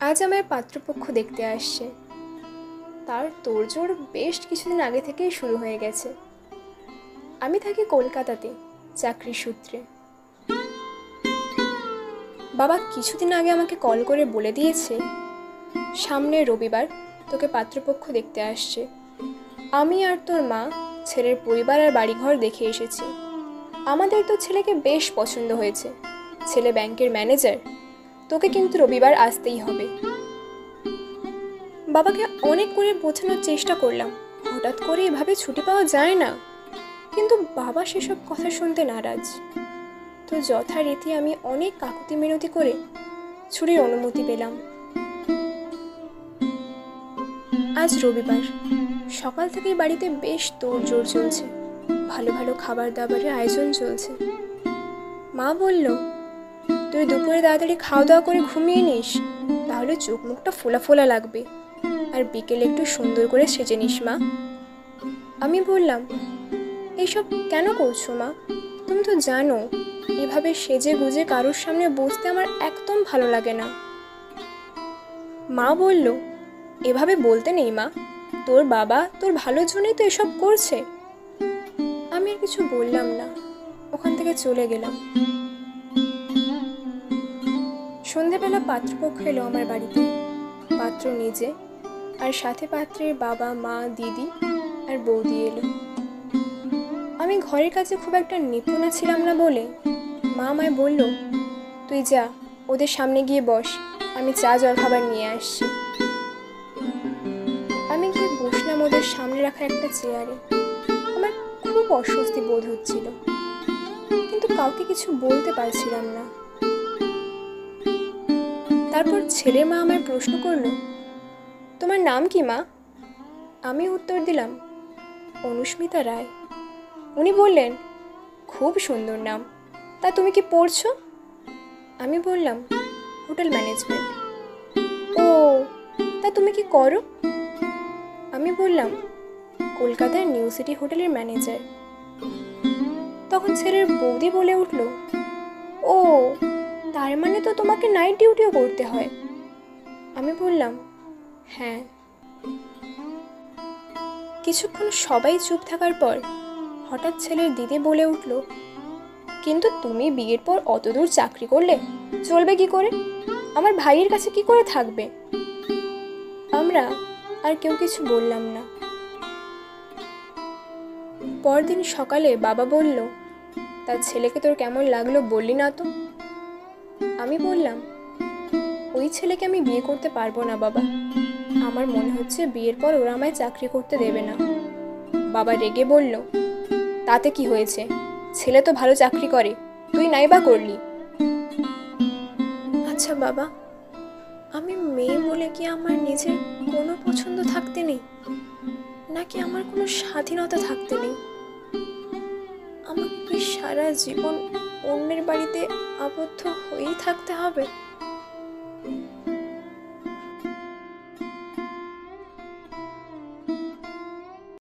আজ আমার পাত্রপক্ষ দেখতে আসছে। তার তোড়জোড় বেশ কিছুদিন আগে থেকেই শুরু হয়ে গেছে। আমি থাকি কলকাতাতে চাকরির সূত্রে। বাবা কিছুদিন আগে আমাকে কল করে বলে দিয়েছে, সামনের রবিবার তোকে পাত্রপক্ষ দেখতে আসছে। আমি আর তোর মা ছেলের পরিবার আর বাড়িঘর দেখে এসেছি। আমাদের তো ছেলেকে বেশ পছন্দ হয়েছে। ছেলে ব্যাংকের ম্যানেজার। তোকে কিন্তু রবিবার আসতেই হবে। বাবাকে অনেক করে বোঝানোর চেষ্টা করলাম, হঠাৎ করে এভাবে ছুটি পাওয়া যায় না। কিন্তু বাবা সেসব কথা শুনতে নারাজ। তো যথারীতি আমি অনেক কাকুতি মিনতি করে ছুটির অনুমতি পেলাম। আজ রবিবার। সকাল থেকেই বাড়িতে বেশ তোড়জোড় চলছে। ভালো ভালো খাবার দাবারের আয়োজন চলছে। মা বলল, তুই দুপুরে তাড়াতাড়ি খাওয়া দাওয়া করে ঘুমিয়ে নিস, তাহলে চোখ মুখটা ফোলা ফোলা লাগবে। আর বিকেলে একটু সুন্দর করে সেজে নিস মা। আমি বললাম, এইসব কেন করছো মা? তুমি তো জানো এভাবে সেজে গুজে কারোর সামনে বসতে আমার একদম ভালো লাগে না। মা বলল, এভাবে বলতে নেই মা, তোর বাবা তোর ভালোর জন্যই তো এসব করছে। আমি আর কিছু বললাম না, ওখান থেকে চলে গেলাম। সন্ধেবেলা পাত্রপক্ষ এলো আমার বাড়িতে। পাত্র নিজে আর সাথে পাত্রের বাবা মা দিদি আর বৌদি এলো। আমি ঘরের কাছে খুব একটা নিপুণা ছিলাম না বলে মা আমায় বলল, তুই যা ওদের সামনে গিয়ে বস, আমি চা জলখাবার নিয়ে আসছি। আমি গিয়ে বসলাম ওদের সামনে রাখা একটা চেয়ারে। আমার খুব অস্বস্তি বোধ হচ্ছিল, কিন্তু কাউকে কিছু বলতে পারছিলাম না। তারপর ছেলের মা আমায় প্রশ্ন করলো, তোমার নাম কি মা? আমি উত্তর দিলাম, অনুস্মিতা রায়। উনি বললেন, খুব সুন্দর নাম, তা তুমি কি পড়ছো? আমি বললাম, হোটেল ম্যানেজমেন্ট। ও, তা তুমি কি করো? আমি বললাম, কলকাতার নিউ সিটি হোটেলের ম্যানেজার। তখন ছেলের বৌদি বলে উঠল, ও, তার মানে তো তোমাকে নাইট ডিউটিও করতে হয়। আমি বললাম, হ্যাঁ। কিছুক্ষণ সবাই চুপ থাকার পর হঠাৎ ছেলের দিদি বলে উঠল, কিন্তু তুমি বিয়ের পর অত দূর চাকরি করলে চলবে কি করে? আমার ভাইয়ের কাছে কি করে থাকবে? আমরা আর কেউ কিছু বললাম না। পরদিন সকালে বাবা বলল, তার ছেলেকে তোর কেমন লাগলো বললি না তো? আমি বললাম, ওই ছেলেকে আমি বিয়ে করতে পারবো না বাবা। আমার মনে হচ্ছে বিয়ের পর ওরা আমায় চাকরি করতে দেবে না। বাবা রেগে বলল, তাতে কি হয়েছে? ছেলে তো ভালো চাকরি করে, তুই নাই বা করলি। আচ্ছা বাবা, আমি মেয়ে বলে কি আমার নিজের কোনো পছন্দ থাকতে নেই, নাকি আমার কোনো স্বাধীনতা থাকতে নেই? আমাকে কি সারা জীবন অন্যের বাড়িতে আবদ্ধ হয়েই থাকতে হবে?